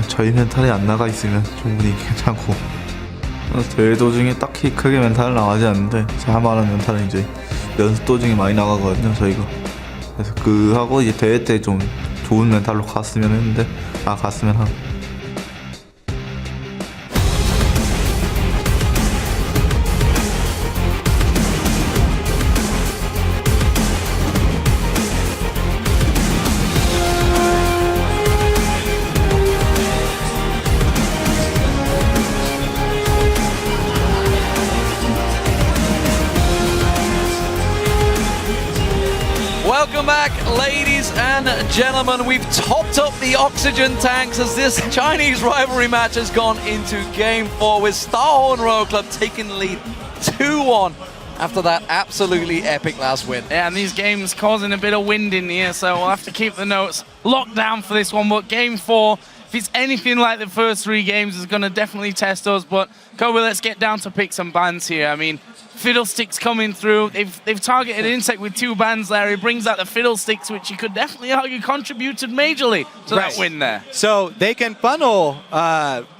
저희 멘탈이 안 나가 있으면 충분히 괜찮고 대회 도중에 딱히 크게 멘탈은 나가지 않는데 제가 말하는 멘탈은 이제 연습 도중에 많이 나가거든요 저희가. 그래서 하고 이제 대회 때 좀 좋은 멘탈로 갔으면 했는데 갔으면 하고. Welcome back, ladies and gentlemen. We've topped up the oxygen tanks as this Chinese rivalry match has gone into Game 4 with Starhorn Royal Club taking the lead 2-1 after that absolutely epic last win. Yeah, and these games causing a bit of wind in here, so we'll have to keep the notes locked down for this one. But Game 4, if it's anything like the first 3 games, is going to definitely test us. But Kobe, let's get down to picks and bans here. I mean, Fiddlesticks coming through. They've targeted Insect with 2 bans there. He brings out the Fiddlesticks, which you could definitely argue contributed majorly to that win there. So they can funnel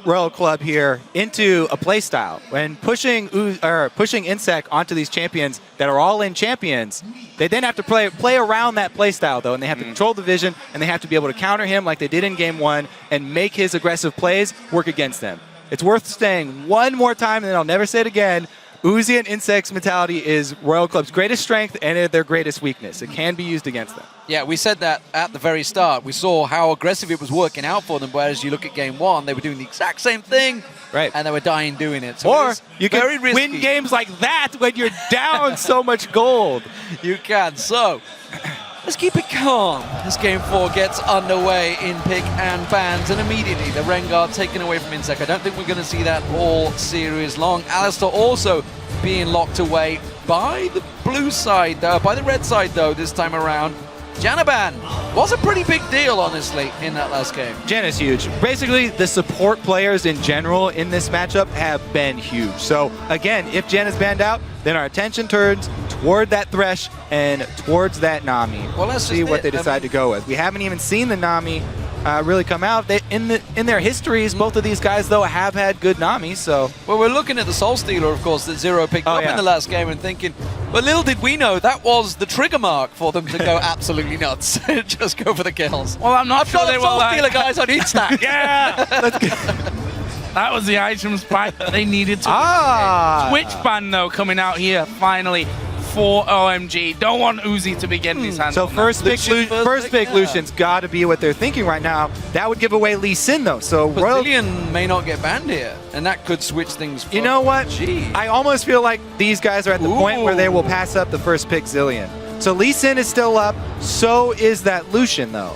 Royal Club here into a playstyle. When pushing Insect onto these champions that are all in champions, they then have to play around that playstyle though, and they have to control the vision, and they have to be able to counter him like they did in Game 1 and make his aggressive plays work against them. It's worth saying one more time, and then I'll never say it again. Uzi and Insect's mentality is Royal Club's greatest strength and their greatest weakness. It can be used against them. Yeah, we said that at the very start. We saw how aggressive it was working out for them, whereas you look at Game 1, they were doing the exact same thing, and they were dying doing it. So or you can win games like that when you're down so much gold. You can. So let's keep it calm as Game 4 gets underway in pick and bans, and immediately the Rengar taken away from Insect. I don't think we're going to see that all series long. Alistair also being locked away by the blue side, by the red side though this time around. Janaban was a pretty big deal, honestly, in that last game. Jan is huge. Basically, the support players in general in this matchup have been huge. So, again, if Jan is banned out, then our attention turns toward that Thresh and towards that Nami. Well, let's see what they decide to go with. We haven't even seen the Nami really come out. In their histories, both of these guys, though, have had good Namis, so... Well, we're looking at the Soul Stealer, of course, that Zero picked up in the last game and thinking, but little did we know that was the trigger mark for them to go absolutely nuts. Just go for the kills. Well, I'm not sure they were Soul Stealer guys on each stack. Yeah! Let's go. That was the items pack that they needed to Twitch ban, though, coming out here, finally, for OMG. Don't want Uzi to be getting his hands so on first pick Lucian's got to be what they're thinking right now. That would give away Lee Sin, though. So Zillion may not get banned here, and that could switch things. You know what? I almost feel like these guys are at the point where they will pass up the first pick Zillion. So Lee Sin is still up. So is that Lucian, though.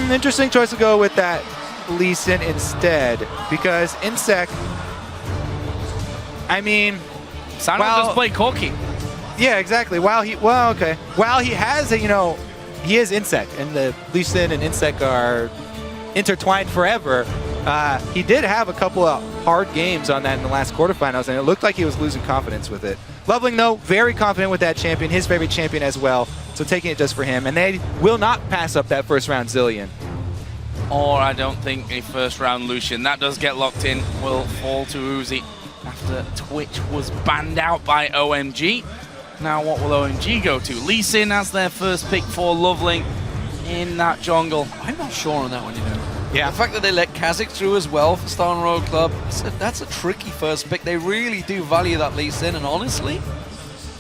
Interesting choice to go with that Lee Sin instead, because Insect, I mean, Sandra just played Corky. Yeah, exactly. While he has he is Insect, and the Lee Sin and Insect are intertwined forever. He did have a couple of hard games on that in the last quarterfinals, and it looked like he was losing confidence with it. Loveling, though, very confident with that champion, his favorite champion as well, so taking it just for him. And they will not pass up that first round Zillion. Or I don't think a first round Lucian. That does get locked in, will fall to Uzi after Twitch was banned out by OMG. Now what will OMG go to? Lee Sin as their first pick for Loveling in that jungle. I'm not sure on that one, you know. Yeah. The fact that they let Kha'Zix through as well for Starhorn Royal Club, that's a tricky first pick. They really do value that Lee Sin, and honestly,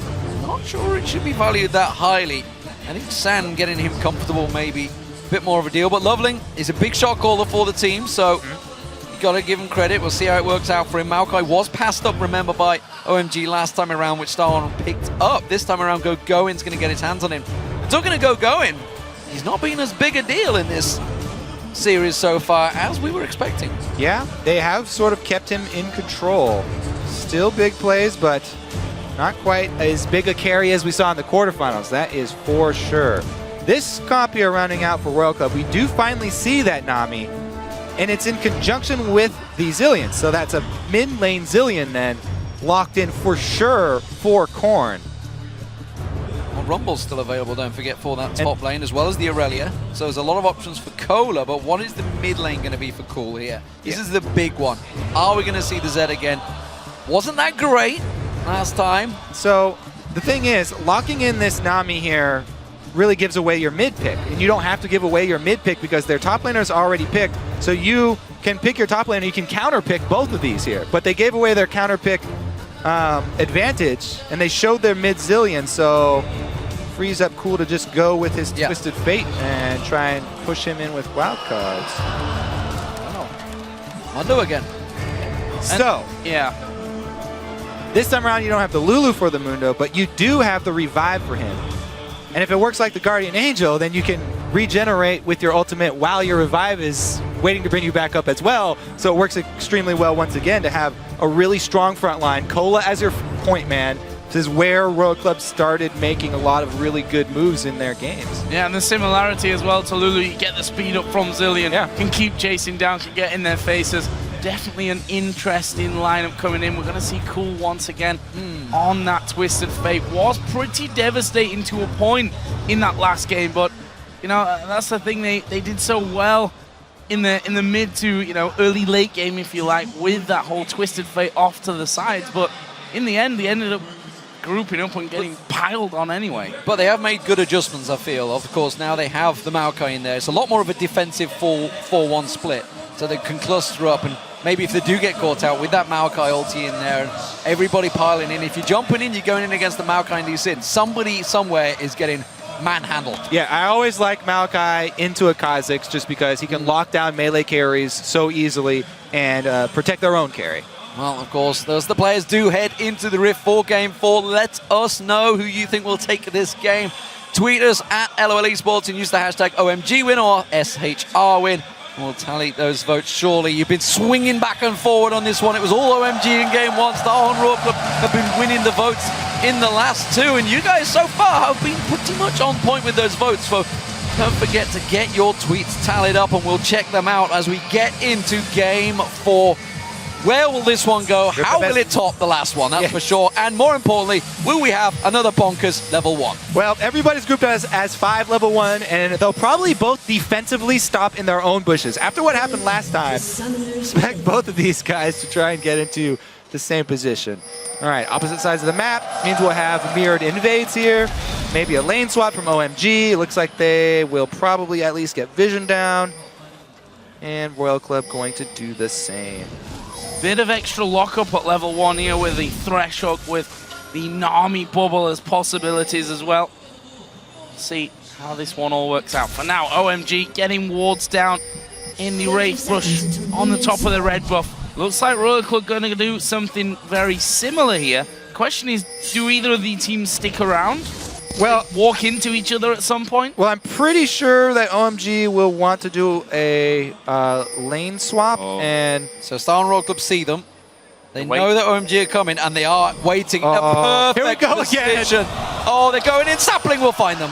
I'm not sure it should be valued that highly. I think San getting him comfortable maybe a bit more of a deal, but Loveling is a big shot caller for the team, so you got to give him credit. We'll see how it works out for him. Maokai was passed up, remember, by OMG last time around, which Starhorn picked up. This time around, Goin's going to get his hands on him. Talking to Goin, he's not been as big a deal in this series so far as we were expecting. Yeah, they have sort of kept him in control. Still big plays, but not quite as big a carry as we saw in the quarterfinals. That is for sure. This comp here rounding out for Royal Club, we do finally see that Nami, and it's in conjunction with the Zillion. So that's a mid-lane Zillion then, locked in for sure for Korn. Rumble's still available, don't forget, for that top lane, as well as the Aurelia. So there's a lot of options for Cola, but what is the mid lane going to be for Cool here? This is the big one. Are we going to see the Zed again? Wasn't that great last time? So the thing is, locking in this Nami here really gives away your mid pick, and you don't have to give away your mid pick because their top laner is already picked. So you can pick your top laner, you can counter pick both of these here. But they gave away their counter pick advantage, and they showed their mid Zillion, so frees up Cool to just go with his Twisted Fate and try and push him in with wild cards. Oh. Mundo again. So, this time around you don't have the Lulu for the Mundo, but you do have the revive for him. And if it works like the Guardian Angel, then you can regenerate with your ultimate while your revive is waiting to bring you back up as well. So it works extremely well once again to have a really strong front line. Cola as your point man. This is where Royal Club started making a lot of really good moves in their games. Yeah, and the similarity as well to Lulu, you get the speed up from Zillion, can keep chasing down, can get in their faces. Definitely an interesting lineup coming in. We're going to see Cool once again on that Twisted Fate. Was pretty devastating to a point in that last game, but you know that's the thing. They did so well in the mid to early late game, if you like, with that whole Twisted Fate off to the sides. But in the end, they ended up grouping up and getting piled on anyway. But they have made good adjustments, I feel. Of course, now they have the Maokai in there. It's a lot more of a defensive 4-1 split, so they can cluster up, and maybe if they do get caught out with that Maokai ulti in there and everybody piling in, if you're jumping in, you're going in against the Maokai and Lee Sin. Somebody somewhere is getting manhandled. Yeah, I always like Maokai into a Kha'Zix just because he can lock down melee carries so easily and protect their own carry. Well, of course, those the players do head into the Rift for Game 4. Let us know who you think will take this game. Tweet us at LOL Esports and use the hashtag OMG win or SHR win. We'll tally those votes surely. You've been swinging back and forward on this one. It was all OMG in Game 1. Star Royal Club have been winning the votes in the last two, and you guys so far have been pretty much on point with those votes. So don't forget to get your tweets tallied up, and we'll check them out as we get into Game 4. Where will this one go? How will it top the last one? That's for sure. And more importantly, will we have another bonkers level 1? Well, everybody's grouped as 5 level 1, and they'll probably both defensively stop in their own bushes. After what happened last time, expect both of these guys to try and get into the same position. All right, opposite sides of the map means we'll have mirrored invades here. Maybe a lane swap from OMG. Looks like they will probably at least get vision down. And Royal Club going to do the same. Bit of extra lockup at level 1 here with the Thresh Hook, with the Nami bubble as possibilities as well. See how this one all works out. For now, OMG getting wards down in the Wraith Rush on the top of the red buff. Looks like Royal Club going to do something very similar here. Question is, do either of the teams stick around? Well, walk into each other at some point? Well, I'm pretty sure that OMG will want to do a lane swap. And so Star and Royal Club see them. They know that OMG are coming, and they are waiting. A perfect here we go position. again. Oh, they're going in. Sapling will find them.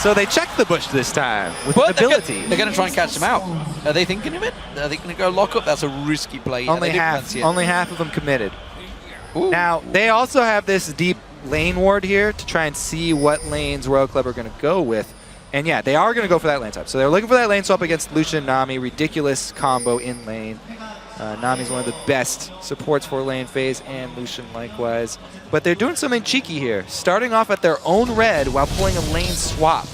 So they checked the bush this time with an ability. They're going to try and catch them out. Are they thinking of it? Are they going to go lock up? That's a risky play. Only half of them committed. Ooh. Now, they also have this deep lane ward here to try and see what lanes Royal Club are going to go with. And yeah, they are going to go for that lane type. So they're looking for that lane swap against Lucian and Nami. Ridiculous combo in lane. Nami's one of the best supports for lane phase, and Lucian likewise. But they're doing something cheeky here, starting off at their own red while pulling a lane swap.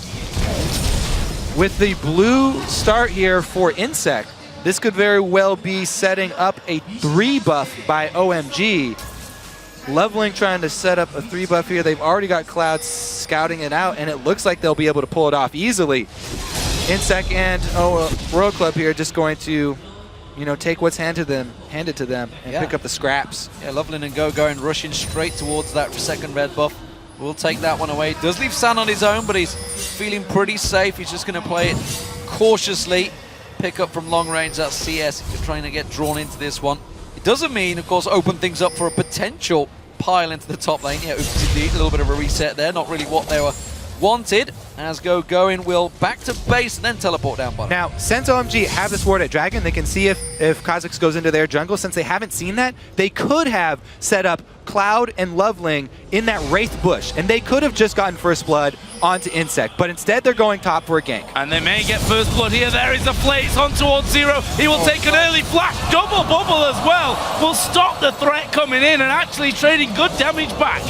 With the blue start here for Insect, this could very well be setting up a 3 buff by OMG. Leveling trying to set up a 3 buff here. They've already got Cloud scouting it out, and it looks like they'll be able to pull it off easily. Insect and Royal Club here just going to, take what's handed to them, and pick up the scraps. Yeah, Loveland and Go going rushing straight towards that second red buff. We'll take that one away. Does leave San on his own, but he's feeling pretty safe. He's just going to play it cautiously. Pick up from long range that CS. He's trying to get drawn into this one. It doesn't mean, of course, open things up for a potential pile into the top lane. Yeah, oops, indeed, a little bit of a reset there. Not really what they were wanted. as Going will back to base and then teleport down bottom. Now, since OMG have this ward at Dragon, they can see if Kha'Zix goes into their jungle. Since they haven't seen that, they could have set up Cloud and Loveling in that Wraith bush, and they could have just gotten First Blood onto Insect, but instead they're going top for a gank. And they may get First Blood here. There is a Flates on towards Zero. He will take an early flash. Double bubble as well. Will stop the threat coming in and actually trading good damage back.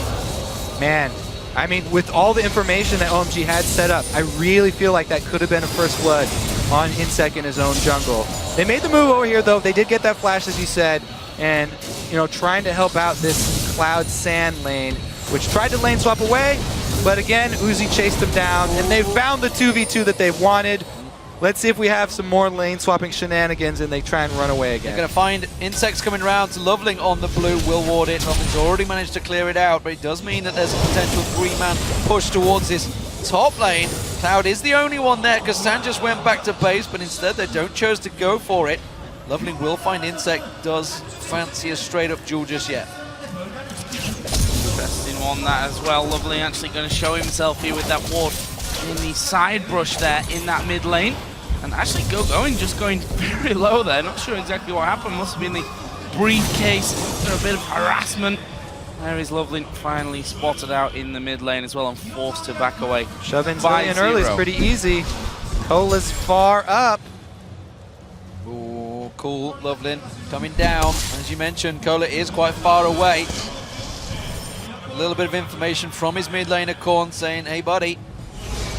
Man, I mean, with all the information that OMG had set up, I really feel like that could have been a First Blood on Insect in his own jungle. They made the move over here, though. They did get that flash, as you said, and, you know, trying to help out this Cloud Sand lane, which tried to lane swap away, but again, Uzi chased them down, and they found the 2v2 that they wanted. Let's see if we have some more lane swapping shenanigans and they try and run away again. They're going to find Insects coming around. Loveling on the blue will ward it. Loveling's already managed to clear it out, but it does mean that there's a potential 3-man push towards this top lane. Cloud is the only one there because San just went back to base, but instead they don't choose to go for it. Loveling will find Insect. Does fancy a straight up duel just yet. Interesting one that as well. Lovely actually going to show himself here with that ward in the side brush there in that mid lane. And actually Going just going very low there. Not sure exactly what happened. Must have been the briefcase. After a bit of harassment. There is Lovely finally spotted out in the mid lane as well and forced to back away. Shoving Zillion early is pretty easy. Cola's far up. Ooh, cool. Loveling coming down. As you mentioned, Cola is quite far away. A little bit of information from his mid laner, Korn, saying, hey buddy.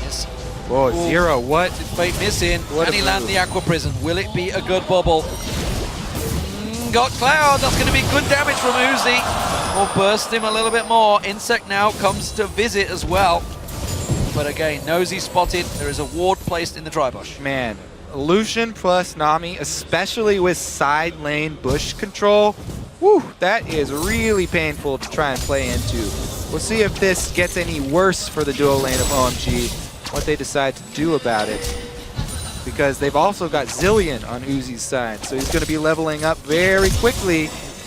Yes. Whoa, Ooh. Zero, what? Did Fate miss in? What Can a he land move. the Aqua Prison? Will it be a good bubble? Got Cloud. That's going to be good damage from Uzi. We'll burst him a little bit more. Insect now comes to visit as well. But again, Nosy spotted. There is a ward placed in the dry bush. Man, Lucian plus Nami, especially with side lane bush control, whew, that is really painful to try and play into. We'll see if this gets any worse for the duo lane of OMG, what they decide to do about it. Because they've also got Zillion on Uzi's side, so he's going to be leveling up very quickly,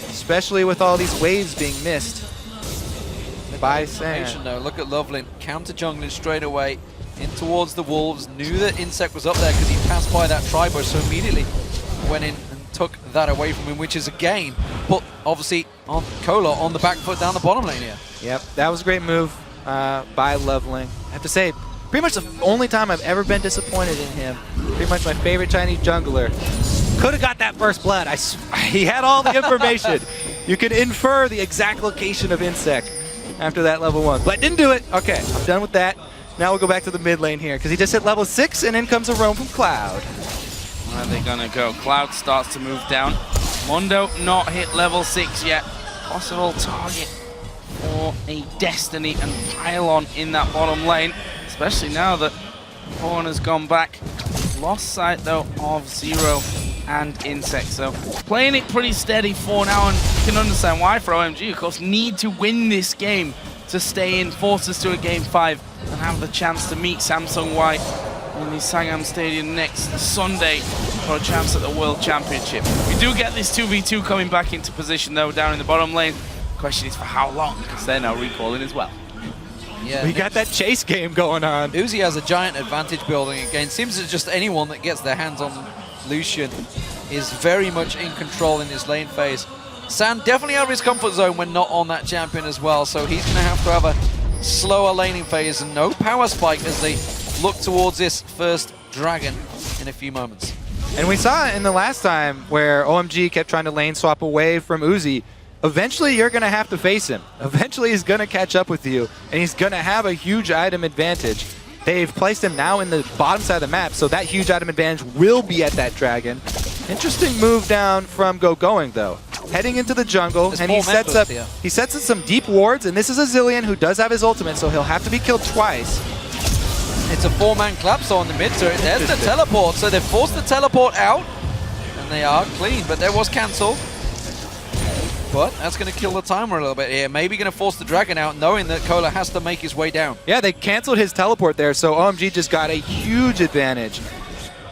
especially with all these waves being missed by San. Though. Look at Loveling, counter jungling straight away in towards the Wolves. Knew that Insect was up there because he passed by that tri-bush, so immediately went in and took that away from him, which is a gain. But obviously on Cola on the back foot down the bottom lane here. Yep, that was a great move by Loveling. I have to say, pretty much the only time I've ever been disappointed in him. Pretty much my favorite Chinese jungler. Could have got that First Blood. He had all the information. You could infer the exact location of Insect after that level 1, but didn't do it. Okay, I'm done with that. Now we'll go back to the mid lane here because he just hit level 6 and in comes a roam from Cloud. Where are they gonna go? Cloud starts to move down. Mondo not hit level 6 yet. Possible target for a Destiny and Pylon in that bottom lane, especially now that Horn has gone back. Lost sight though of Zero and Insect, so playing it pretty steady for now, and you can understand why for OMG, of course, need to win this game to stay in, force us to a game 5 and have the chance to meet Samsung White in the Sangam Stadium next Sunday for a chance at the World Championship. We do get this 2v2 coming back into position though down in the bottom lane. The question is for how long, because they're now recalling as well. Yeah, We got that chase game going on. Uzi has a giant advantage building again. Seems that just anyone that gets their hands on Lucian is very much in control in his lane phase. San definitely out of his comfort zone when not on that champion as well, so he's going to have a slower laning phase and no power spike as they look towards this first dragon in a few moments. And we saw it in the last time where OMG kept trying to lane swap away from Uzi. Eventually, you're going to have to face him. Eventually, he's going to catch up with you, and he's going to have a huge item advantage. They've placed him now in the bottom side of the map, so that huge item advantage will be at that dragon. Interesting move down from Going, though. Heading into the jungle, There's and he 4 sets members up here. some deep wards, and this is a Zillion who does have his ultimate, so he'll have to be killed twice. It's a 4-man collapse on the mid turret. There's the teleport, so they've forced the teleport out, and they are clean, but there was cancel. But that's going to kill the timer a little bit here. Maybe going to force the dragon out, knowing that Cola has to make his way down. Yeah, they canceled his teleport there, so OMG just got a huge advantage.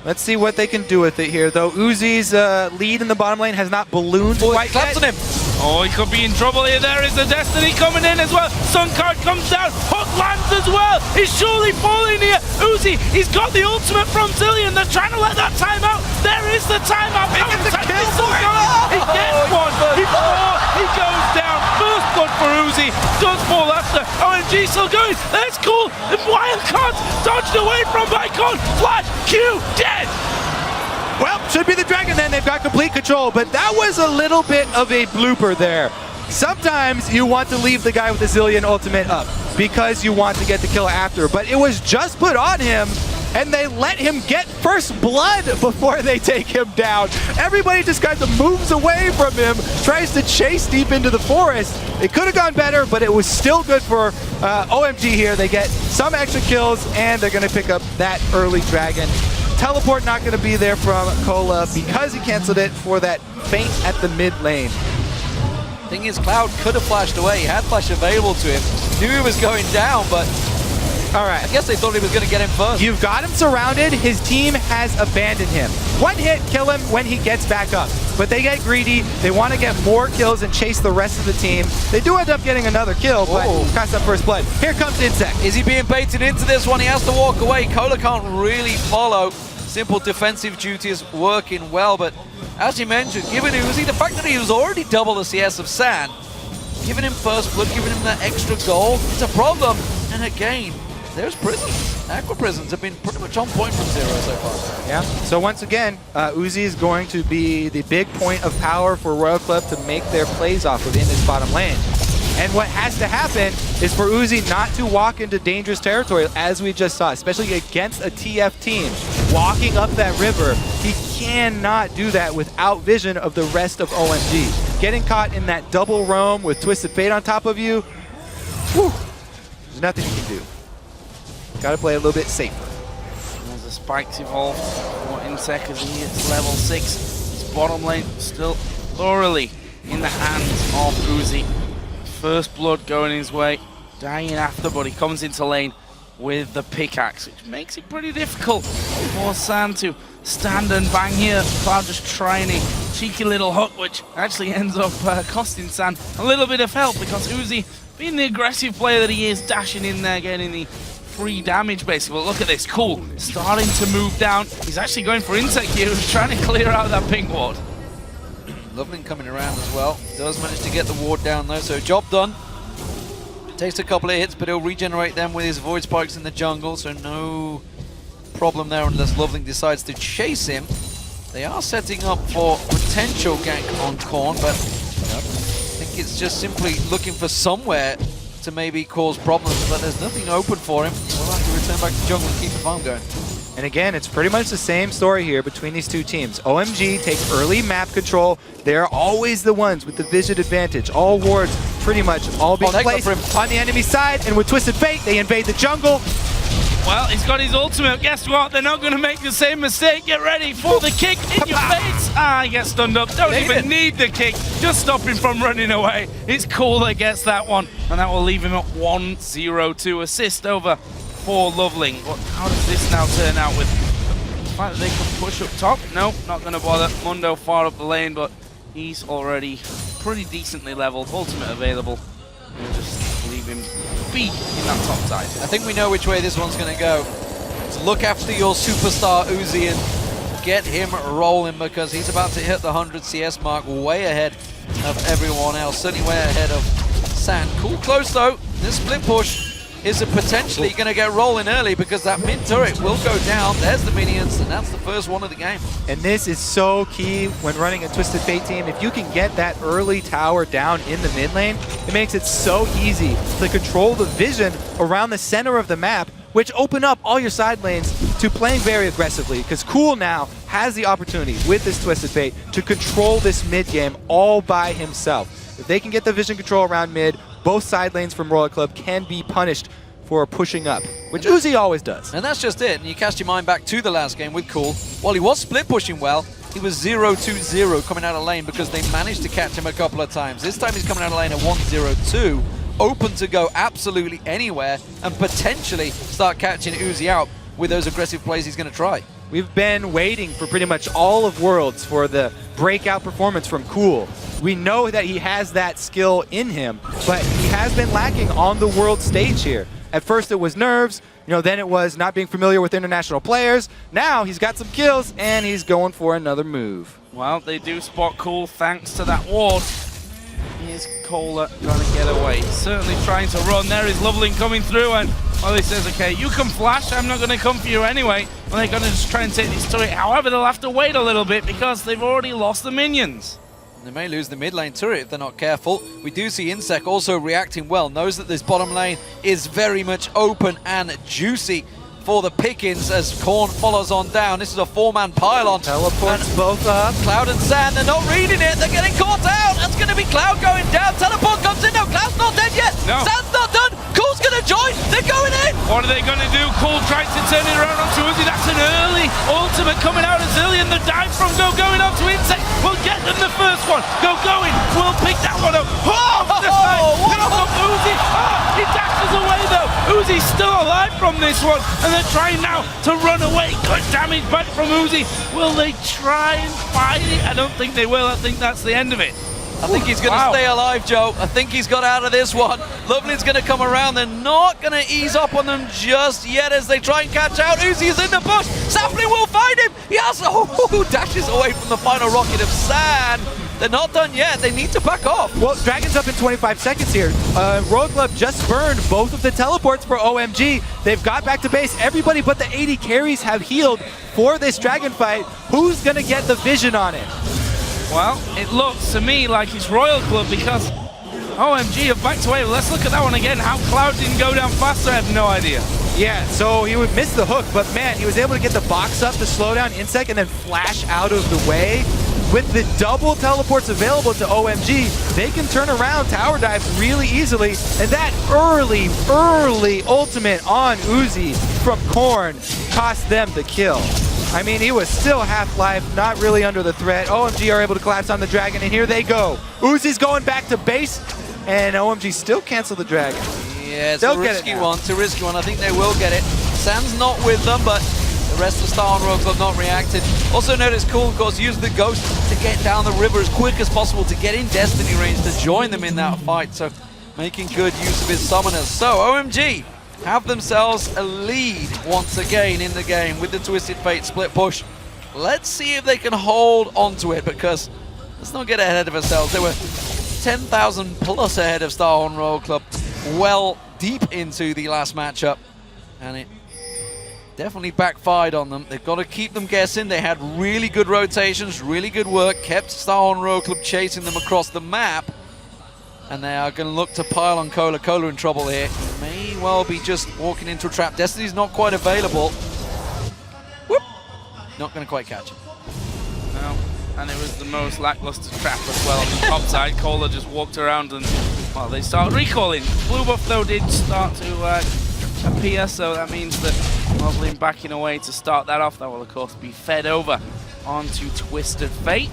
Let's see what they can do with it here, though. Uzi's lead in the bottom lane has not ballooned Oh, quite collapse yet. on him. Oh, he could be in trouble here. There is the Destiny coming in as well. Sun card comes down. Hook lands as well. He's surely falling here. Uzi, he's got the ultimate from Zillion. They're trying to let that time out. There is the timeout. He gets the kill for it. He gets one. He goes down. First blood for Uzi. Does fall after. OMG still going. That's cool. The wild cards dodged away from Bicon. Flash. Q. Dead. Well, should be the Dragon then. They've got complete control, but that was a little bit of a blooper there. Sometimes you want to leave the guy with the Zillion ultimate up because you want to get the kill after, but it was just put on him and they let him get first blood before they take him down. Everybody just kind of moves away from him, tries to chase deep into the forest. It could have gone better, but it was still good for OMG here. They get some extra kills and they're gonna pick up that early Dragon. Teleport not going to be there from Cola because he canceled it for that feint at the mid lane. Thing is, Cloud could have flashed away. He had flash available to him. Knew he was going down, but all right, I guess they thought he was going to get him first. You've got him surrounded. His team has abandoned him. One hit, kill him when he gets back up. But they get greedy. They want to get more kills and chase the rest of the team. They do end up getting another kill, but costs up first blood. Here comes Insect. Is he being baited into this one? He has to walk away. Cola can't really follow. Simple defensive duty is working well, but as you mentioned, giving Uzi the fact that he was already double the CS of San, giving him first blood, giving him that extra goal, it's a problem. And again, there's prisons. Aqua prisons have been pretty much on point from zero so far. Yeah, so once again, Uzi is going to be the big point of power for Royal Club to make their plays off within this bottom lane. And what has to happen is for Uzi not to walk into dangerous territory, as we just saw, especially against a TF team. Walking up that river, he cannot do that without vision of the rest of OMG. Getting caught in that double roam with Twisted Fate on top of you, whew, there's nothing you can do. Gotta play a little bit safer. There's the spikes evolved for Insec as he hits level 6. His bottom lane still thoroughly in the hands of Uzi. First blood going his way, dying after, but he comes into lane with the pickaxe, which makes it pretty difficult for San to stand and bang here. Cloud just trying a cheeky little hook, which actually ends up costing San a little bit of help because Uzi, being the aggressive player that he is, dashing in there, getting the free damage basically. But look at this, cool, starting to move down. He's actually going for Insect here, who's trying to clear out that pink ward. Loveling coming around as well. Does manage to get the ward down though, so job done. Takes a couple of hits, but he'll regenerate them with his Void Spikes in the jungle, so no problem there unless Loveling decides to chase him. They are setting up for potential gank on Korn, but I think it's just simply looking for somewhere to maybe cause problems, but there's nothing open for him. We'll have to return back to jungle and keep the farm going. And again, it's pretty much the same story here between these two teams. OMG take early map control. They're always the ones with the vision advantage. All wards pretty much all being placed on the enemy side. And with Twisted Fate, they invade the jungle. Well, he's got his ultimate. Guess what? They're not going to make the same mistake. Get ready for the kick in your face. Ah, he gets stunned up. Don't even need the kick. Just stop him from running away. It's cool that gets that one. And that will leave him at 1-0-2. Assist over for Loveling. But how does this now turn out with the fact that they can push up top? Nope, not going to bother. Mundo far up the lane, but he's already pretty decently leveled. Ultimate available. We'll just leave him be in that top side. I think we know which way this one's going to go. So look after your superstar Uzi and get him rolling because he's about to hit the 100 CS mark way ahead of everyone else. Certainly way ahead of San. Cool close though. This split push is potentially going to get rolling early because that mid turret will go down. There's the minions, and that's the first one of the game. And this is so key when running a Twisted Fate team. If you can get that early tower down in the mid lane, it makes it so easy to control the vision around the center of the map, which open up all your side lanes to playing very aggressively, because Cool now has the opportunity with this Twisted Fate to control this mid game all by himself. If they can get the vision control around mid, both side lanes from Royal Club can be punished for pushing up, which Uzi always does. And that's just it. And you cast your mind back to the last game with Cool. While he was split pushing well, he was 0-2-0 coming out of lane because they managed to catch him a couple of times. This time he's coming out of lane at 1-0-2, open to go absolutely anywhere and potentially start catching Uzi out with those aggressive plays he's going to try. We've been waiting for pretty much all of Worlds for the breakout performance from Cool. We know that he has that skill in him, but he has been lacking on the world stage here. At first it was nerves, then it was not being familiar with international players. Now he's got some kills and he's going for another move. Well, they do spot Cool thanks to that ward. Is Cola gonna get away? Certainly trying to run. There is Loveling coming through, and well, he says, okay, you can flash, I'm not gonna come for you anyway. Well, they're gonna just try and take this turret. However, they'll have to wait a little bit because they've already lost the minions. They may lose the mid lane turret if they're not careful. We do see Insec also reacting well, knows that this bottom lane is very much open and juicy for the pickings as Korn follows on down. This is a 4-man pylon. Teleports both up. Cloud and Sand, they're not reading it. They're getting caught out. That's going to be Cloud going down. Teleport comes in. No, Cloud's not dead yet. No. Sand's not done. Cool's going to join. They're going in. What are they going to do? Cool tries to turn it around onto Uzi. That's an early ultimate coming out of Zillion. The dive from going onto Insect will get them the first one. Going will pick that one up. Oh, picks up Uzi. Oh, he dashes away though. Uzi's still alive from this one, and they're trying now to run away. Good damage back from Uzi. Will they try and fight it? I don't think they will. I think that's the end of it. I think he's going to stay alive, Joe. I think he's got out of this one. Loveling's going to come around. They're not going to ease up on them just yet as they try and catch out. Uzi is in the bush. Sapling will find him. He has dashes away from the final rocket of Sand. They're not done yet. They need to back off. Well, Dragon's up in 25 seconds here. Royal Club just burned both of the teleports for OMG. They've got back to base. Everybody but the 80 carries have healed for this Dragon fight. Who's going to get the vision on it? Well, it looks to me like it's Royal Club because OMG have backed away. Let's look at that one again. How Cloud didn't go down faster, I have no idea. Yeah, so he would miss the hook, but man, he was able to get the box up to slow down Insect and then flash out of the way. With the double teleports available to OMG, they can turn around tower dive really easily, and that early ultimate on Uzi from Korn cost them the kill. I mean, he was still half-life, not really under the threat. OMG are able to collapse on the Dragon, and here they go. Uzi's going back to base, and OMG still cancel the Dragon. Yeah, it's a risky one. It's a risky one. I think they will get it. Sand's not with them, but the rest of Star and Royal Club not reacted. Also notice Cool, of course, used the Ghost to get down the river as quick as possible to get in Destiny range to join them in that fight. So making good use of his summoners. So OMG have themselves a lead once again in the game with the Twisted Fate split push. Let's see if they can hold onto it, because let's not get ahead of ourselves. They were 10,000 plus ahead of Star and Royal Club well deep into the last matchup, and it definitely backfired on them. They've got to keep them guessing. They had really good rotations, really good work, kept Star and Royal Club chasing them across the map, and they are going to look to pile on Cola. Cola in trouble here. May well be just walking into a trap. Destiny's not quite available. Whoop! Not going to quite catch it. No, and it was the most lackluster trap as well on the top side. Cola just walked around and, well, they started recalling. Blue buff, though, did start to appear, so that means that Loveling backing away to start that off. That will, of course, be fed over onto Twisted Fate.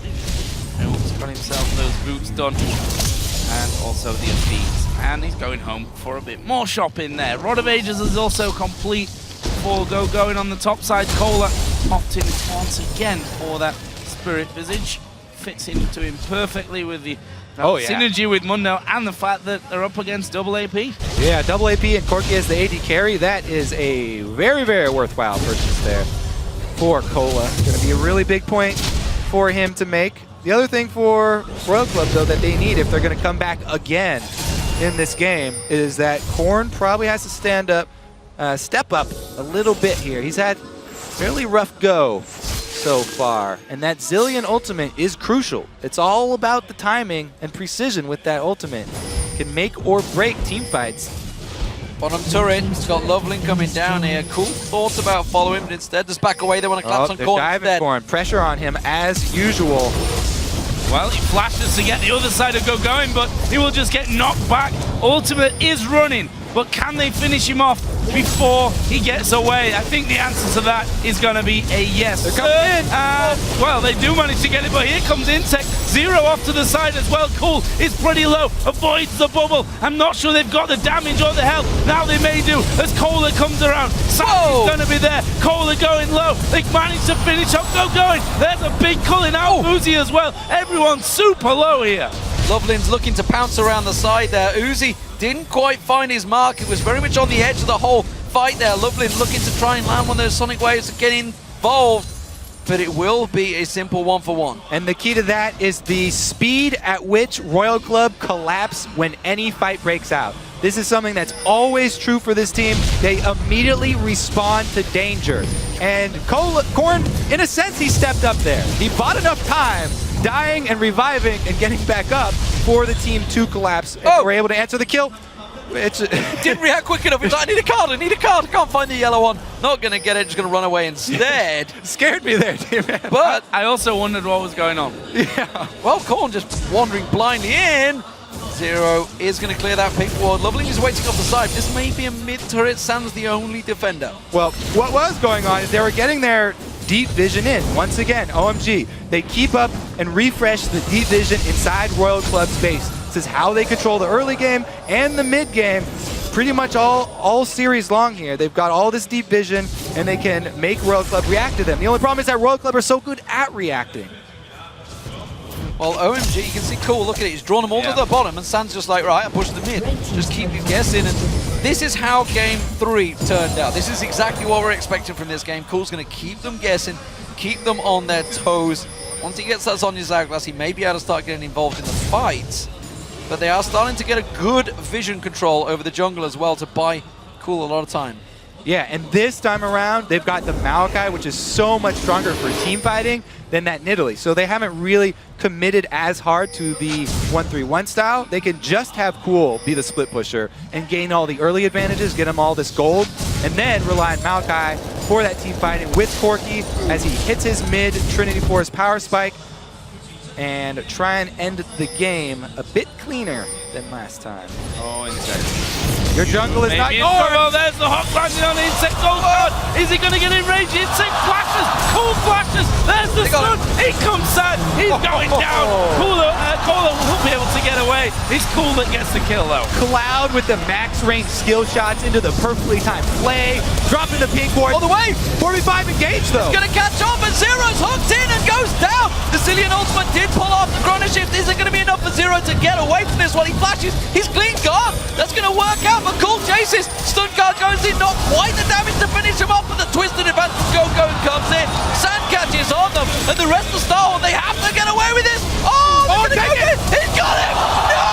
He's got himself those boots done, and also the feet. And he's going home for a bit more shopping there. Rod of Ages is also complete for going on the top side. Cola popped in once again for that Spirit Visage. Fits into him perfectly with the synergy with Mundo and the fact that they're up against double AP. Yeah, double AP and Corki as the AD carry. That is a very, very worthwhile purchase there for Cola. Going to be a really big point for him to make. The other thing for Royal Club, though, that they need if they're going to come back again in this game is that Korn probably has to step up a little bit here. He's had fairly rough go so far, and that Zillion ultimate is crucial. It's all about the timing and precision with that ultimate. Can make or break team fights. Bottom turret, it's got Loveling coming down here. Cool thoughts about following, but instead just back away. They want to collapse on Korn instead. Korn. Pressure on him as usual. Well, he flashes to get the other side of going, but he will just get knocked back. Ultimate is running but can they finish him off before he gets away? I think the answer to that is going to be a yes. They're coming in. Well, they do manage to get it, but here comes Insect. Zero off to the side as well. Cool is pretty low, avoids the bubble. I'm not sure they've got the damage or the health. Now they may do as Kohler comes around. Sam is going to be there. Kohler going low. They managed to finish up. Going. There's a big culling out. Uzi as well. Everyone's super low here. Lovelin's looking to pounce around the side there. Uzi didn't quite find his mark. It was very much on the edge of the whole fight there. Lovelin looking to try and land one of those sonic waves to get involved. But it will be a simple 1-for-1. And the key to that is the speed at which Royal Club collapse when any fight breaks out. This is something that's always true for this team. They immediately respond to danger. And Corn, in a sense, he stepped up there. He bought enough time, dying and reviving and getting back up for the team to collapse. And were able to answer the kill. Didn't react quick enough. He's like, I need a card, I need a card. I can't find the yellow one. Not going to get it, just going to run away instead. Scared me there, man. But I also wondered what was going on. Yeah. well, Korn just wandering blindly in. Zero is going to clear that pick ward. Loveling is waiting off the side. This may be a mid-turret. Sam's the only defender. Well, what was going on is they were getting their deep vision in. Once again, OMG. They keep up and refresh the deep vision inside Royal Club's base. This is how they control the early game and the mid game. Pretty much all series long here. They've got all this deep vision and they can make Royal Club react to them. The only problem is that Royal Club are so good at reacting. Well, OMG, you can see Cool, look at it, he's drawn them all to the bottom, and Sam's just like, right, I push them in. Just keep you guessing, and this is how Game 3 turned out. This is exactly what we're expecting from this game. Cool's going to keep them guessing, keep them on their toes. Once he gets that Sonya's hourglass, he may be able to start getting involved in the fights, but they are starting to get a good vision control over the jungle as well to buy Cool a lot of time. Yeah, and this time around, they've got the Maokai, which is so much stronger for team fighting than that Nidalee. So they haven't really committed as hard to the 1-3-1 style. They can just have Cool be the split pusher and gain all the early advantages, get him all this gold, and then rely on Maokai for that team fighting with Corky as he hits his mid Trinity Force power spike and try and end the game a bit cleaner than last time. Oh, Insect. Your jungle is not yours! Oh, there's the hot landing on Insect. Oh, God! Is he going to get in range? Insect flashes! Cool flashes! There's the stun! He comes out! He's going down! Kohler will be able to get away. It's Cool that gets the kill, though. Cloud with the max range skill shots into the perfectly timed play. Dropping the pink board. All the way! 45 engaged, though. Gonna catch up, and Zero's hooked in and goes down! The Zillion ultimate did pull off the chrono shift. Isn't gonna be enough for Zero to get away from this one. He flashes, he's clean guard. That's gonna work out, but Cool chases. Stun guard goes in, not quite the damage to finish him off, but the twisted advance from Go comes in. Sand catches on them, and the rest of Star Wars, they have to get away with this. Oh, they're gonna go in. He's got him! No!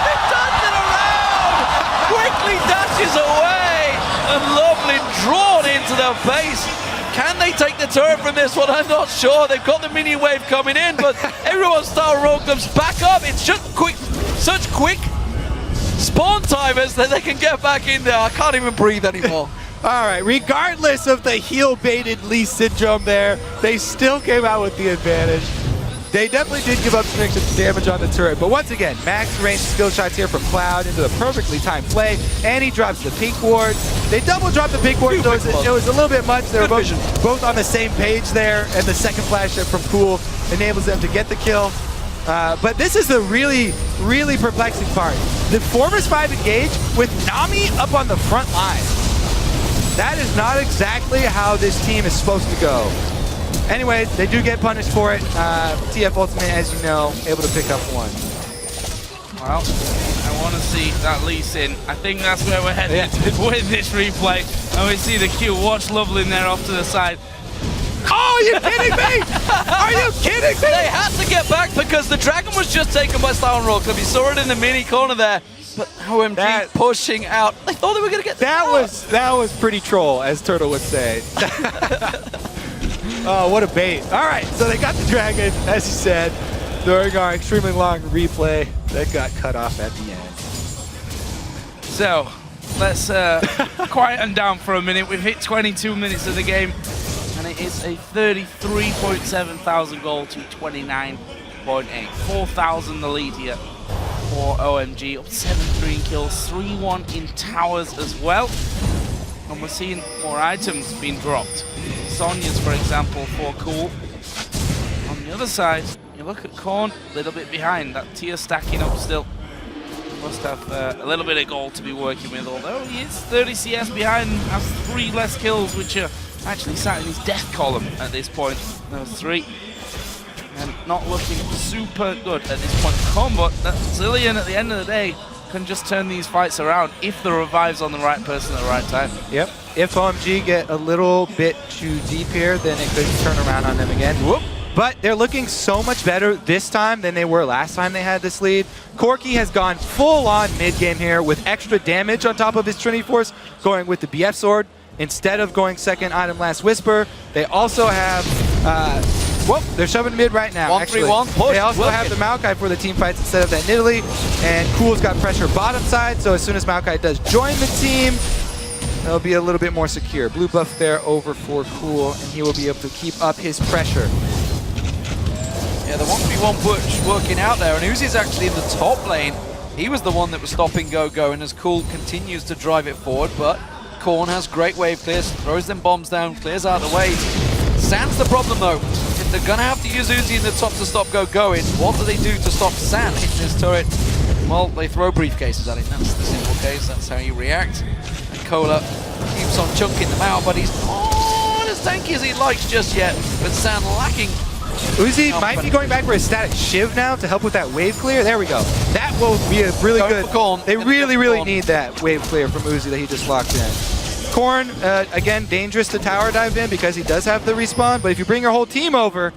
He turns it around! Quickly dashes away, and Loveland drawn into the base. Can they take the turret from this one? I'm not sure. They've got the mini wave coming in, but everyone's Star Roll comes back up. It's just such quick spawn timers that they can get back in there. I can't even breathe anymore. All right, regardless of the heel-baited Lee syndrome there, they still came out with the advantage. They definitely did give up some extra damage on the turret, but once again, max range skill shots here from Cloud into the perfectly timed play, and he drops the pink ward. They double dropped the pink ward, so it was a little bit much. They were both on the same page there, and the second flash hit from Cool enables them to get the kill. But this is the really, really perplexing part. The Formers 5 engage with Nami up on the front line. That is not exactly how this team is supposed to go. Anyway, they do get punished for it. TF Ultimate, as you know, able to pick up one. Well, I want to see that Lee Sin. I think that's where we're headed with this replay. And we see the Q. Watch Loveland there off to the side. Oh, are you kidding me? Are you kidding me? They had to get back because the dragon was just taken by Star and Roll Club. You saw it in the mini corner there. But OMG pushing out. They thought they were going to get that was pretty troll, as Turtle would say. Oh, what a bait. All right, so they got the dragon, as you said, during our extremely long replay that got cut off at the end. So, let's quieten down for a minute. We've hit 22 minutes of the game, and it is a 33.7 thousand goal to 29.8. 4,000 the lead here. for OMG, up 7-3 in kills, 3-1 in towers as well. And we're seeing more items being dropped. Sonya's, for example, for Cool. On the other side, you look at Korn, a little bit behind. That tier stacking up still. Must have a little bit of gold to be working with, although he is 30 CS behind and has 3 less kills, which are actually sat in his death column at this point. Those 3. And not looking super good at this point for Korn, but that Zillion at the end of the day can just turn these fights around if the revive's on the right person at the right time. Yep. If OMG get a little bit too deep here, then it could turn around on them again. Whoop. But they're looking so much better this time than they were last time they had this lead. Corki has gone full-on mid-game here with extra damage on top of his Trinity Force, going with the BF Sword instead of going second item Last Whisper. They also have... whoop, they're shoving mid right now. 1-3-1 push. They also have the Maokai for the team fights instead of that Nidalee. And Cool's got pressure bottom side, so as soon as Maokai does join the team, they'll be a little bit more secure. Blue buff there over for Cool, and he will be able to keep up his pressure. Yeah, the 1v1 push working out there, and Uzi's actually in the top lane. He was the one that was stopping Go-Go, and as Cool continues to drive it forward, but Korn has great wave clears, throws them bombs down, clears out the way. San's the problem though. If they're gonna have to use Uzi in the top to stop Go-Go in, what do they do to stop San hitting his turret? Well, they throw briefcases at him. That's the simple case, that's how you react. And Cola keeps on chunking them out, but he's not as tanky as he likes just yet. But San lacking. Uzi might be going back for a static shiv now to help with that wave clear. There we go. That will be a really Going good. for Korn. They really, really Korn. need that wave clear from Uzi that he just locked in. Korn, again, dangerous to tower dive in because he does have the respawn, but if you bring your whole team over,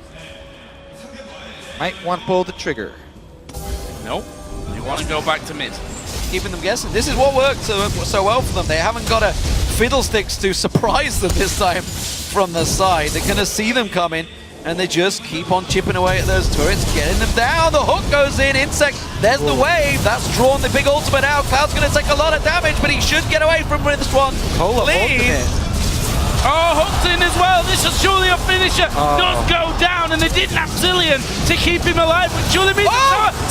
might want to pull the trigger. Nope. You want to go back to mid. Keeping them guessing. This is what worked so well for them. They haven't got a fiddlesticks to surprise them this time from the side. They're going to see them coming, and they just keep on chipping away at those turrets, getting them down. The hook goes in. Insect, there's the wave. That's drawn the big ultimate out. Cloud's going to take a lot of damage, but he should get away from this one. Cola Please. ultimate. Oh, hooked in as well. This is surely a finisher. Does go down, and they didn't have Zillion to keep him alive, but surely means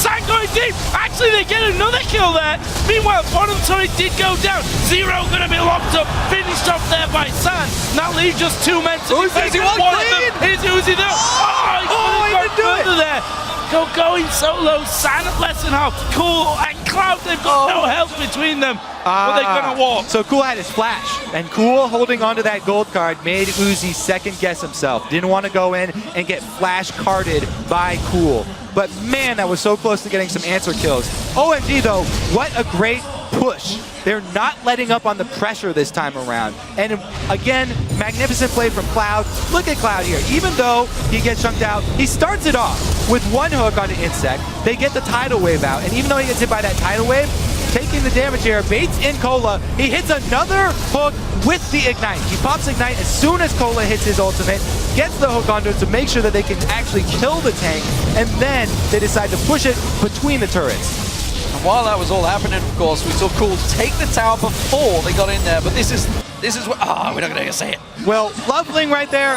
San going deep. Actually, they get another kill there. Meanwhile, bottom turret did go down. Zero going to be locked up, finished off there by San. Now leave just 2 men to defend. One of them is Uzi there. He didn't go further there. Going solo, San at less than half. Cool and Cloud, they've got no help between them. But they're going to walk. So Cool had his flash, and Cool holding onto that gold card made Uzi second guess himself. Didn't want to go in and get flash carded by Cool. But man, that was so close to getting some answer kills. OMG though, what a great push. They're not letting up on the pressure this time around. And again, magnificent play from Cloud. Look at Cloud here. Even though he gets chunked out, he starts it off with one hook on the Insect. They get the tidal wave out. And even though he gets hit by that tidal wave, taking the damage here, baits in Cola. He hits another hook with the Ignite. He pops Ignite as soon as Cola hits his ultimate, gets the hook onto it to make sure that they can actually kill the tank, and then they decide to push it between the turrets. And while that was all happening, of course, we saw Cool take the tower before they got in there. But this is what. We're not going to say it. Well, Loveling right there,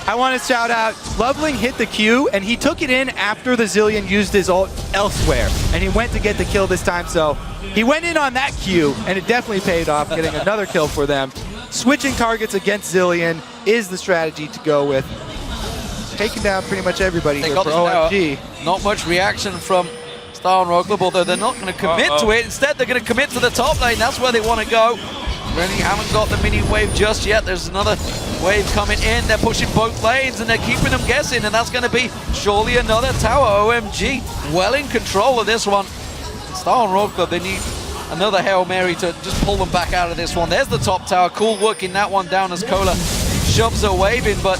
I want to shout out. Loveling hit the Q, and he took it in after the Zillion used his ult elsewhere. And he went to get the kill this time, so he went in on that Q, and it definitely paid off, getting another kill for them. Switching targets against Zillion is the strategy to go with. Taking down pretty much everybody here for OMG. Not much reaction from Star and Rogue Club, although they're not going to commit to it. Instead, they're going to commit to the top lane. That's where they want to go. Really haven't got the mini wave just yet. There's another wave coming in. They're pushing both lanes, and they're keeping them guessing, and that's going to be surely another tower. OMG well in control of this one. Star and Rogue Club, they need another Hail Mary to just pull them back out of this one. There's the top tower. Cool working that one down as Cola shoves a wave in, but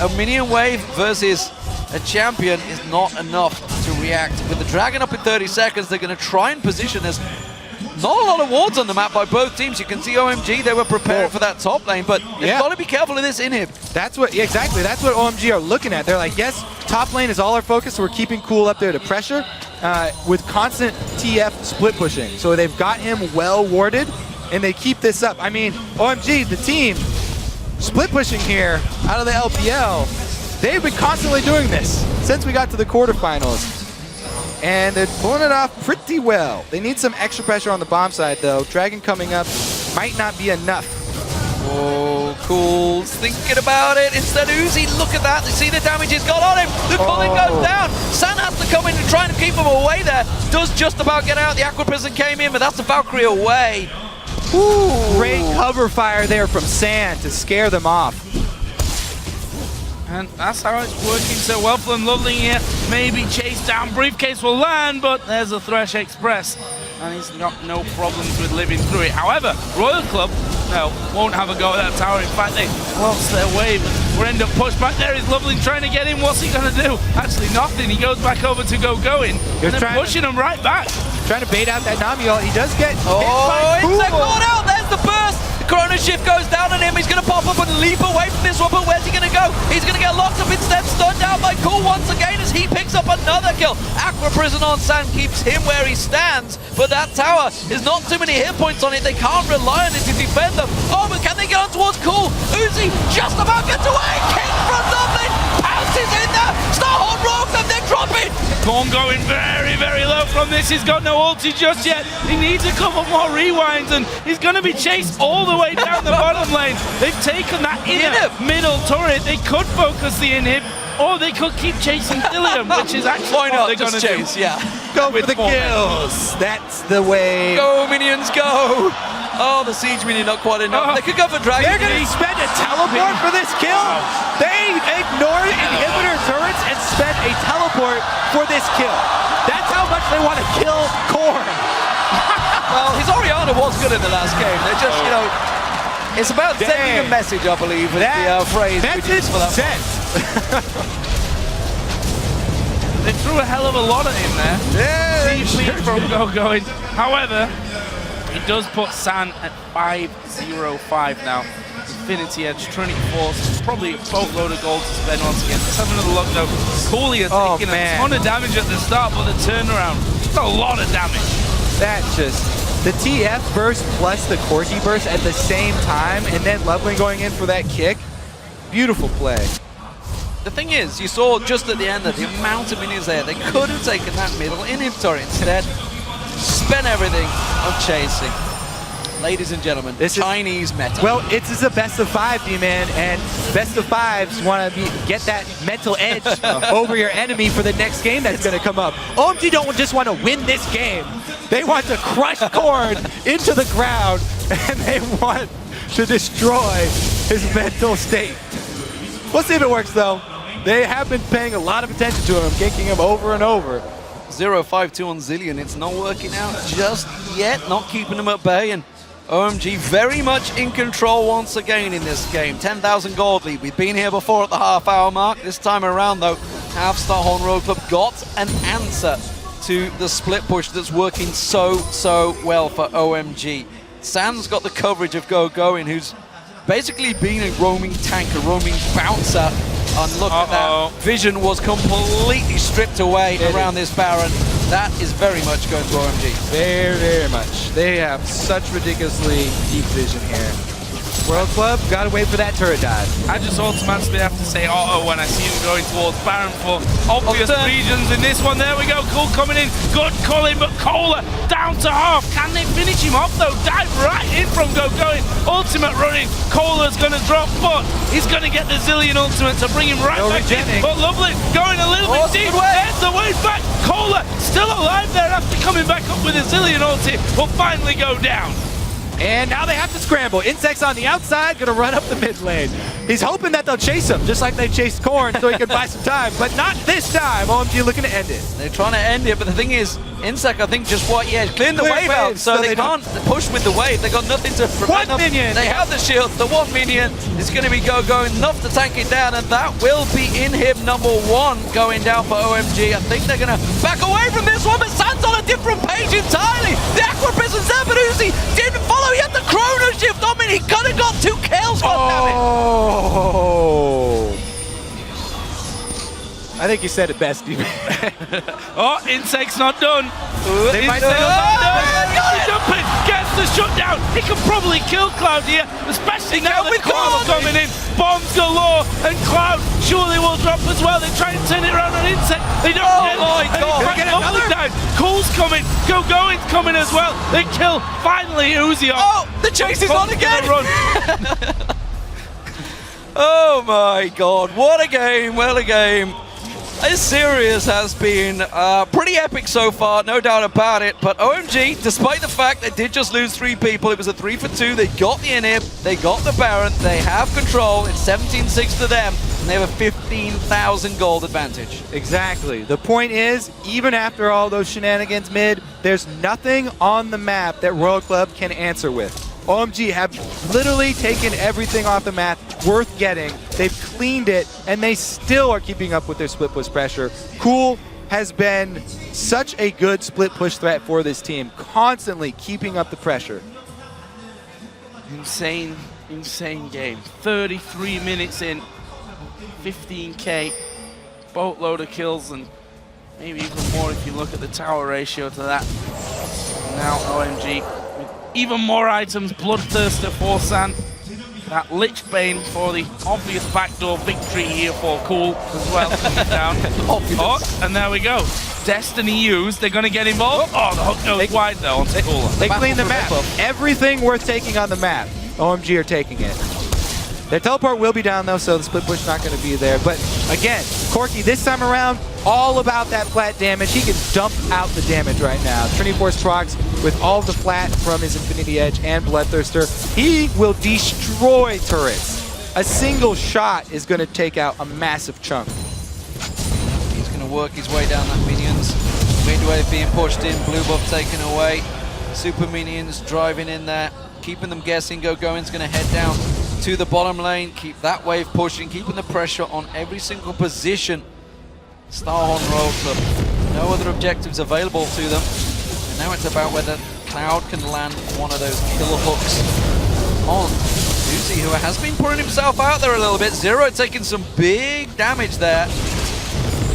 a minion wave versus a champion is not enough to react. With the Dragon up in 30 seconds, they're going to try and position. There's not a lot of wards on the map by both teams. You can see OMG, they were preparing for that top lane, but they've got to be careful of this inhib. That's what, exactly, that's what OMG are looking at. They're like, yes, top lane is all our focus, so we're keeping Cool up there to pressure with constant TF split pushing. So they've got him well warded, and they keep this up. I mean, OMG, the team, split pushing here out of the LPL, they've been constantly doing this since we got to the quarterfinals. and they're pulling it off pretty well. They need some extra pressure on the bomb side, though. Dragon coming up might not be enough. Oh, cool. Thinking about it. Instead, Uzi, look at that. You see the damage he's got on him. The culling goes down. San has to come in and try and keep him away there. Does just about get out. The Aqua Prison came in, but that's the Valkyrie away. Ooh, great cover fire there from San to scare them off. And that's how it's working so well for them. Lovely here, maybe chase down. Briefcase will land, but there's a Thresh Express. And he's got no problems with living through it. However, Royal Club, no, won't have a go at that tower. In fact, they lost their wave. We'll end up pushed back there. Is Lovely trying to get him. What's he going to do? Actually, nothing. He goes back over to going. And then pushing him right back. Trying to bait out that Nami ult. He does get hit Oh, by Insect caught out. There's the burst. The Chrono Shift goes down on him. He's going to pop up and leap away from this one, but where's he going to go? He's going to get locked up instead. Stunned down by Cool once again as he picks up another kill. Aqua Prison on San keeps him where he stands, but that tower is not too many hit points on it. They can't rely on it to defend them. Oh, but can they get on towards Cool? Uzi just about gets away. King from Dublin pounces in there. Starhorn rogues them, they're dropping. Gorn going very, very low from this. He's got no ulti just yet. He needs a couple more rewinds, and he's going to be chased all the way down the bottom lane. They've taken that inner middle turret. They could focus the inhib, or they could keep chasing Dillium, which is actually Why not what they're going just to chase? do. Yeah. Go for the kills. That's the way. Go, minions, go! Oh, the siege minion not quite enough. They could go for Dragon. They're going to spend a teleport for this kill. They ignored inhibitor turrets and spent a teleport for this kill. That's how much they want to kill Korn. Well, his Oriana was good in the last game. They're just, you know, it's about sending a message, I believe, is the phrase we use for that. They threw a hell of a lot at him there. Yeah, TP from going. However, it does put San at 5-0-5 now. Infinity Edge, Trinity Force, probably a boatload of gold to spend once again. Let's have another look though. Cooley has taken a ton of damage at the start, but the turnaround, it's a lot of damage. That just, the TF burst plus the Corki burst at the same time, and then Lovely going in for that kick. Beautiful play. The thing is, you saw just at the end that the amount of minions there, they could have taken that middle inhibitor instead. Spent everything on chasing. Ladies and gentlemen, this Chinese meta. Well, it's a best of 5, D-Man, and best of 5s want to get that mental edge over your enemy for the next game that's going to come up. OMG don't just want to win this game. They want to crush Korn into the ground, and they want to destroy his mental state. We'll see if it works, though. They have been paying a lot of attention to him, ganking him over and over. 0-5-2 on Zillion. It's not working out just yet, not keeping him at bay, and OMG very much in control once again in this game. 10,000 gold lead. We've been here before at the half-hour mark. This time around, though, have Starhorn Road Club got an answer to the split push that's working so well for OMG. San's got the coverage of Going, who's basically been a roaming tank, a roaming bouncer. And look at that. Vision was completely stripped away around this Baron. That is very much going to OMG. Very, very much. They have such ridiculously deep vision here. World Club, gotta wait for that turret dive. I just automatically have to say auto when I see him going towards Baron for obvious reasons in this one. There we go, Cool coming in, good culling, but Kohler down to half. Can they finish him off though? Dive right in from Going. Ultimate running, Kohler's gonna drop, but he's gonna get the Zillion ultimate to bring him right back in. But Lovely going a little bit deep, there's the way back. Kohler still alive there after coming back up with a Zillion ulti, will finally go down. And now they have to scramble. Insect's on the outside, gonna run up the mid lane. He's hoping that they'll chase him, just like they chased Korn, so he can buy some time, but not this time. OMG looking to end it. They're trying to end it, but the thing is, Insect, I think, just clearing the wave out, so they can't push with the wave. They got nothing to prevent them. Minion. They have the shield. The one minion is going to be going enough to tank it down, and that will be inhib number 1 going down for OMG. I think they're going to back away from this one, but San's on a different page entirely. The Aqua Prison's there, but Uzi didn't follow. He had the Chrono Shift on me. He could have got 2 kills. Oh. I think you said it best, D-Man. Oh, Insect's not done. They might Jumping, gets the shutdown. He can probably kill Cloud here, especially now that Cloud coming in. Bombs galore, and Cloud sure they will drop as well. They try and turn it around on Insect. They don't Oh get it. my And God. they Get fight over another? down. Cool's coming. Going's coming as well. They kill finally Uzi off. Oh, the chase is on Gonna again. run. Oh my God, what a game, what a game. This series has been pretty epic so far, no doubt about it, but OMG, despite the fact they did just lose 3 people, it was a 3 for 2, they got the inhib, they got the Baron, they have control, it's 17-6 to them, and they have a 15,000 gold advantage. Exactly. The point is, even after all those shenanigans mid, there's nothing on the map that Royal Club can answer with. OMG have literally taken everything off the map worth getting. They've cleaned it, and they still are keeping up with their split push pressure. Cool has been such a good split push threat for this team, constantly keeping up the pressure. Insane game. 33 minutes in, 15k, boatload of kills, and maybe even more if you look at the tower ratio to that. Now OMG with even more items, Bloodthirster for San. That Lich Bane for the obvious backdoor victory here for Cool as well. Coming down. Oh, and there we go. Destiny used. They're going to get involved. Oh, the hook goes wide though onto Cooler. They cleaned the Battle map. for Everything worth taking on the map, OMG are taking it. Their teleport will be down though, so the split push not going to be there. But again, Corki this time around, all about that flat damage. He can dump out the damage right now. Trinity Force procs with all of the flat from his Infinity Edge and Bloodthirster. He will destroy turrets. A single shot is going to take out a massive chunk. He's going to work his way down that minions. Midwave being pushed in, blue buff taken away. Super minions driving in there, keeping them guessing. Going's going to head down to the bottom lane, keep that wave pushing, keeping the pressure on every single position. Starhorn Royal Club, no other objectives available to them. And now it's about whether Cloud can land one of those killer hooks on Uzi, who has been putting himself out there a little bit. Zero taking some big damage there.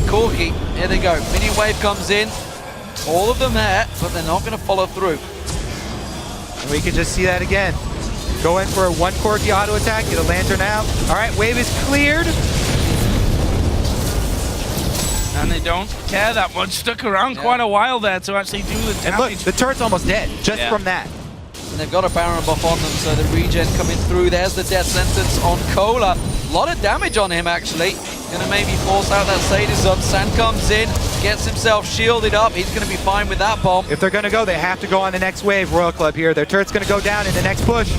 Corki, here they go. Minion wave comes in. All of them there, but they're not going to follow through. And we can just see that again. Go in for a 1 Corki auto attack, get a lantern out. All right, wave is cleared. And they don't care that much. Stuck around quite a while there to actually do the damage. And look, the turret's almost dead just from that. And they've got a Baron buff on them, so the regen coming through. There's the death sentence on Cola. A lot of damage on him, actually. Gonna maybe force out that Sadis up. San comes in, gets himself shielded up. He's gonna be fine with that bomb. If they're gonna go, they have to go on the next wave, Royal Club here. Their turret's gonna go down in the next push.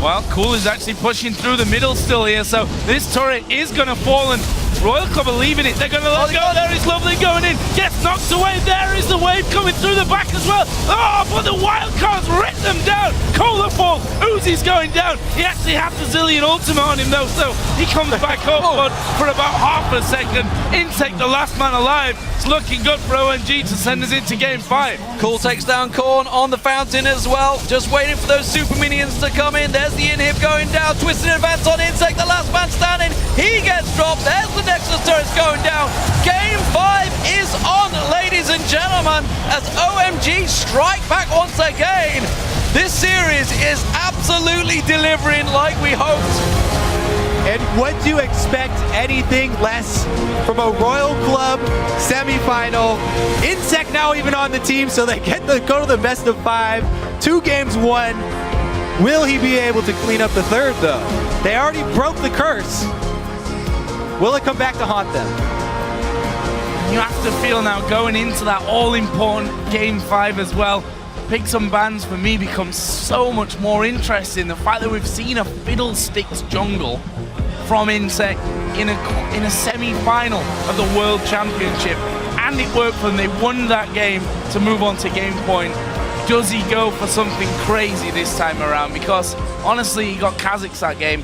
Well, Cool is actually pushing through the middle still here, so this turret is going to fall, and Royal Club are leaving it. They're going to let go. There is Lovely going in. Gets knocked away. There is the wave coming through the back as well. Oh, but the wild cards rip them down. Cola falls. Uzi's going down. He actually had the Zillion ultimate on him, though, so he comes back up, but for about half a second. Insect, the last man alive. It's looking good for OMG to send us into game 5. Cool takes down Korn on the fountain as well. Just waiting for those super minions to come in. There's the inhib going down. Twisted advance on Insect, the last man standing. He gets dropped. There's the Nexus turrets going down. Game 5 is on, ladies and gentlemen, as OMG strike back once again. This series is absolutely delivering like we hoped. And what do you expect anything less from a Royal Club semifinal? Insect now even on the team, so they get to go to the best of 5. 2 games won. Will he be able to clean up the third, though? They already broke the curse. Will it come back to haunt them? You have to feel now going into that all-important game 5 as well. Picks and bans for me becomes so much more interesting. The fact that we've seen a Fiddlesticks jungle from Insect in a semi-final of the World Championship, and it worked for them. They won that game to move on to game point. Does he go for something crazy this time around? Because honestly, he got Kha'Zix that game.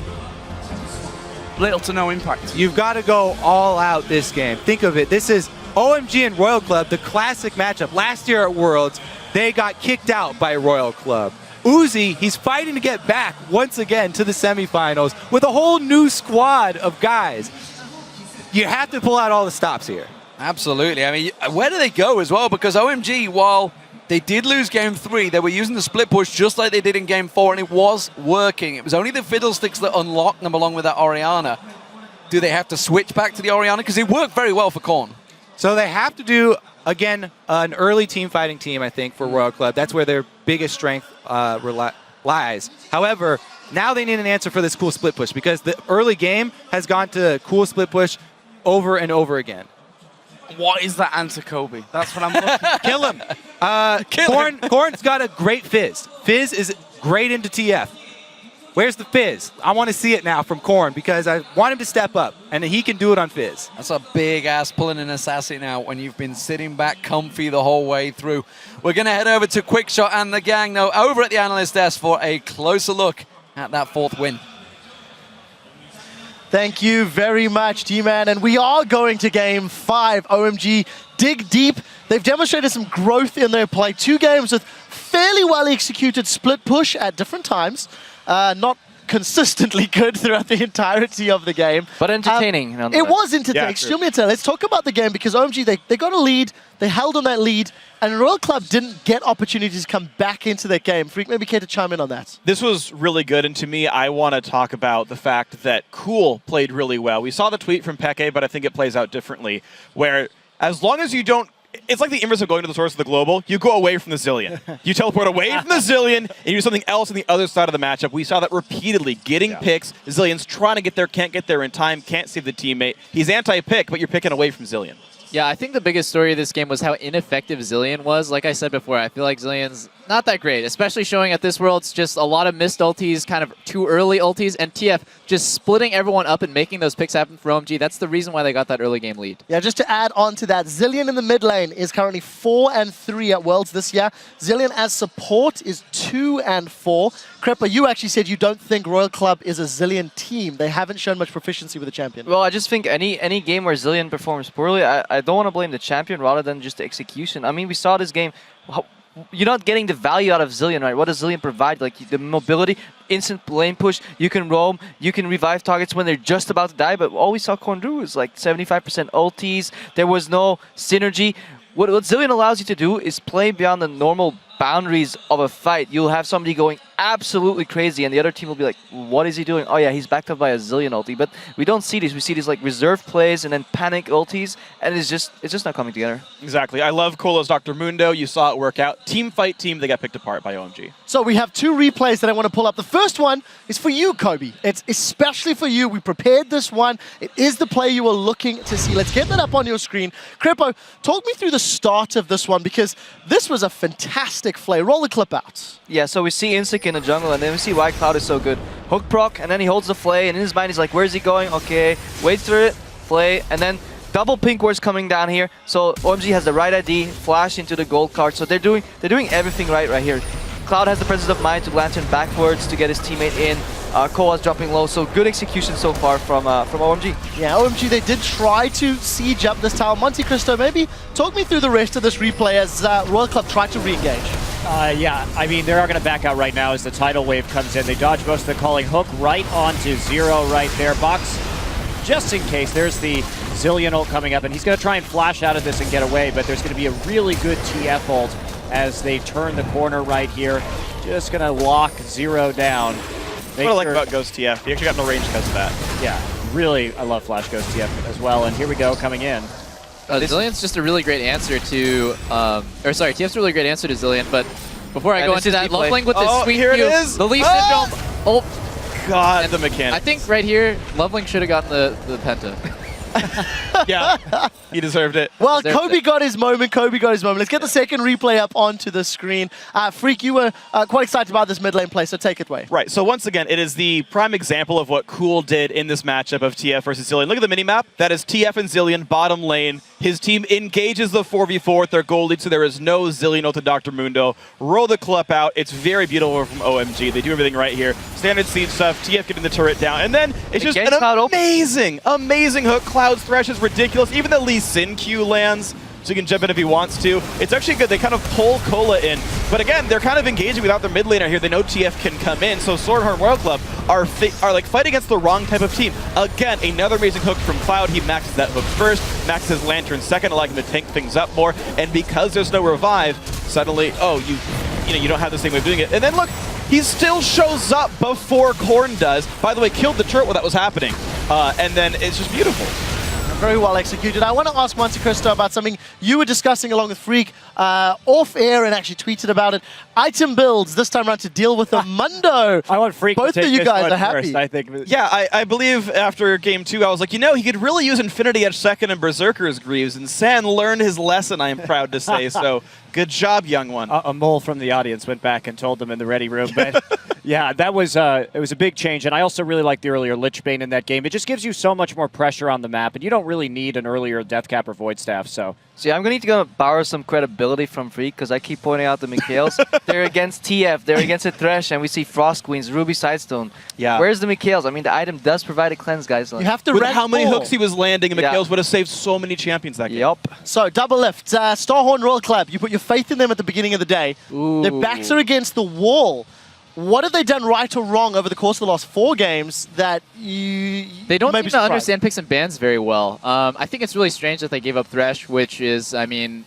Little to no impact. You've got to go all out this game. Think of it. This is OMG and Royal Club, the classic matchup. Last year at Worlds, they got kicked out by Royal Club. Uzi, he's fighting to get back once again to the semifinals with a whole new squad of guys. You have to pull out all the stops here. Absolutely. I mean, where do they go as well? Because OMG, while they did lose game 3, they were using the split push just like they did in game 4, and it was working. It was only the Fiddlesticks that unlocked them along with that Orianna. Do they have to switch back to the Orianna? Because it worked very well for Korn. So they have to do, again, an early team fighting team, I think, for Royal Club. That's where their biggest strength lies. However, now they need an answer for this cool split push because the early game has gone to cool split push over and over again. What is that answer, Kobe? That's what I'm looking for. Kill him. Korn's got a great Fizz. Fizz is great into TF. Where's the Fizz? I want to see it now from Korn because I want him to step up, and he can do it on Fizz. That's a big ass pulling an assassin out when you've been sitting back comfy the whole way through. We're going to head over to Quickshot and the gang now over at the analyst desk for a closer look at that 4th win. Thank you very much, G-Man. And we are going to game 5. OMG dig deep. They've demonstrated some growth in their play. 2 games with fairly well executed split push at different times. Not consistently good throughout the entirety of the game. But entertaining. It was entertaining, extremely entertaining. Let's talk about the game because OMG, they got a lead, they held on that lead, and Royal Club didn't get opportunities to come back into that game. Freak, maybe care to chime in on that. This was really good, and to me, I want to talk about the fact that Cool played really well. We saw the tweet from Peke, but I think it plays out differently, where as long as you don't it's like the inverse of going to the source of the global. You go away from the Zillion. You teleport away from the Zillion, and you do something else on the other side of the matchup. We saw that repeatedly. Getting picks, Zillion's trying to get there, can't get there in time, can't save the teammate. He's anti-pick, but you're picking away from Zillion. Yeah, I think the biggest story of this game was how ineffective Zillion was. Like I said before, I feel like Zillion's not that great, especially showing at this Worlds just a lot of missed ultis, kind of too early ultis, and TF just splitting everyone up and making those picks happen for OMG. That's the reason why they got that early game lead. Yeah, just to add on to that, Zillion in the mid lane is currently 4-3 at Worlds this year. Zillion as support is 2-4. Crepper, you actually said you don't think Royal Club is a Zillion team. They haven't shown much proficiency with the champion. Well, I just think any game where Zillion performs poorly, I don't want to blame the champion rather than just the execution. I mean, we saw this game. You're not getting the value out of Zillion, right? What does Zillion provide? Like the mobility, instant lane push, you can roam, you can revive targets when they're just about to die, but all we saw Korn do is like 75% ultis. There was no synergy. What Zillion allows you to do is play beyond the normal boundaries of a fight. You'll have somebody going absolutely crazy and the other team will be like, what is he doing? Oh yeah, he's backed up by a Zillion ulti. But we don't see these. We see these like reserve plays and then panic ultis, and it's just not coming together. Exactly. I love Colo's Dr. Mundo. You saw it work out. Team fight team, they got picked apart by OMG. So we have 2 replays that I want to pull up. The first one is for you, Kobe. It's especially for you. We prepared this one. It is the play you were looking to see. Let's get that up on your screen. Crepo, talk me through the start of this one because this was a fantastic play. Roll the clip out. Yeah, so we see Insik in the jungle, and then we see why Cloud is so good. Hook proc, and then he holds the flay, and in his mind he's like, where's he going? Okay, waits for it, flay, and then double pink ward's coming down here. So OMG has the right ID, flash into the gold card. So they're doing everything right here. Cloud has the presence of mind to lantern backwards to get his teammate in. Koa's dropping low, so good execution so far from OMG. Yeah, OMG, they did try to siege up this tower. Monte Cristo, maybe talk me through the rest of this replay as Royal Club tried to re-engage. Yeah, I mean, they're not going to back out right now as the tidal wave comes in. They dodge most of the calling hook right onto 0 right there. Box, just in case, there's the Zillion ult coming up, and he's going to try and flash out of this and get away, but there's going to be a really good TF ult as they turn the corner right here. Just going to lock 0 down. What I like about Ghost TF, he actually got no range because of that. Yeah, really, I love Flash Ghost TF as well, and here we go, coming in. Zillion's just a really great answer to, TF's a really great answer to Zillion, but before I go into that, Loveling with the sweet here view, it is. the leaf syndrome, God, the mechanics. I think right here, Loveling should have gotten the Penta. Yeah, he deserved it. Well, Kobe got his moment. Let's get the second replay up onto the screen. Freak, you were quite excited about this mid lane play, so take it away. Right, so once again, it is the prime example of what Cool did in this matchup of TF versus Zillion. Look at the minimap. That is TF and Zillion, bottom lane. His team engages the 4v4 with their gold lead, so there is no Zillion ult to Dr. Mundo. Roll the clip out. It's very beautiful from OMG. They do everything right here. Standard siege stuff, TF getting the turret down, and then it's just an amazing hook. Cloud's Thresh is ridiculous. Even the Lee Sin Q lands, so he can jump in if he wants to. It's actually good. They kind of pull Cola in. But again, they're kind of engaging without their mid laner here. They know TF can come in. So Swordheart Royal Club are like fighting against the wrong type of team. Again, another amazing hook from Cloud. He maxes that hook first, maxes his Lantern second, allowing him to tank things up more. And because there's no revive, suddenly, you don't have the same way of doing it. And then look, he still shows up before Korn does. By the way, killed the turret while that was happening. and then it's just beautiful. Very well executed. I want to ask Monte Cristo about something you were discussing along with Freak off air and actually tweeted about it. Item builds this time around to deal with the Mundo. I want Freak Both to take of you this guys one are happy. first, I think. Yeah, I believe after game 2, I was like, you know, he could really use Infinity Edge second and Berserker's Greaves, and San learned his lesson, I am proud to say. So good job, young one. A mole from the audience went back and told them in the ready room. But yeah, that was it was a big change. And I also really liked the earlier Lich Bane in that game. It just gives you so much more pressure on the map, and you don't really need an earlier Deathcap or Void Staff. So See, I'm going to need to borrow some credibility from Freak because I keep pointing out the Mikhails. They're against TF, they're against a Thresh, and we see Frost Queens, Ruby Sidestone. Yeah. Where's the Mikhails? I mean, the item does provide a cleanse, guys. You have to With rank how many all. hooks he was landing, and Yeah. Mikhails would have saved so many champions that game. Yup. So, double lift. Starhorn Royal Club, you put your faith in them at the beginning of the day. Their backs are against the wall. What have they done right or wrong over the course of the last 4 games that you They don't maybe seem to understand picks and bans very well. I think it's really strange that they gave up Thresh, which is, I mean,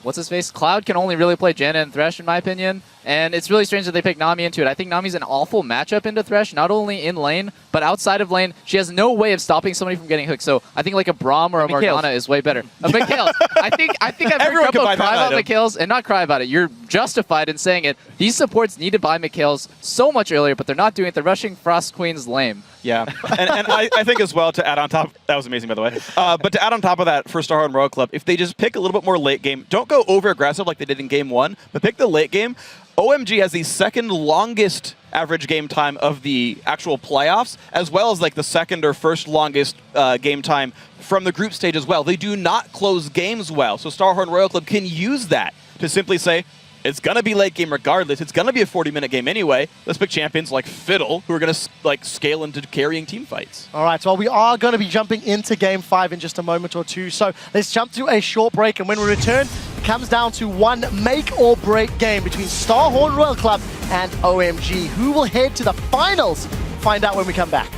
what's his face? Cloud can only really play Janna and Thresh, in my opinion. And it's really strange that they picked Nami into it. I think Nami's an awful matchup into Thresh, not only in lane, but outside of lane. She has no way of stopping somebody from getting hooked. So I think like a Braum or a Morgana is way better. A Mikhail. I think I've heard Everyone can Grumpo buy that cry about item. Mikhails, and not cry about it. You're justified in saying it. These supports need to buy Mikhails so much earlier, but they're not doing it. They're rushing Frost Queen's lame. Yeah, and I think as well, to add on top, that was amazing by the way, but to add on top of that for Starhorn Royal Club, if they just pick a little bit more late game, don't go over aggressive like they did in game 1, but pick the late game. OMG has the second longest average game time of the actual playoffs, as well as like the second or first longest game time from the group stage as well. They do not close games well, so Starhorn Royal Club can use that to simply say, it's going to be late game regardless. It's going to be a 40-minute game anyway. Let's pick champions like Fiddle, who are going to like scale into carrying team fights. All right, well, we are going to be jumping into Game 5 in just a moment or two. So let's jump to a short break. And when we return, it comes down to one make-or-break game between Starhorn Royal Club and OMG. Who will head to the finals? Find out when we come back.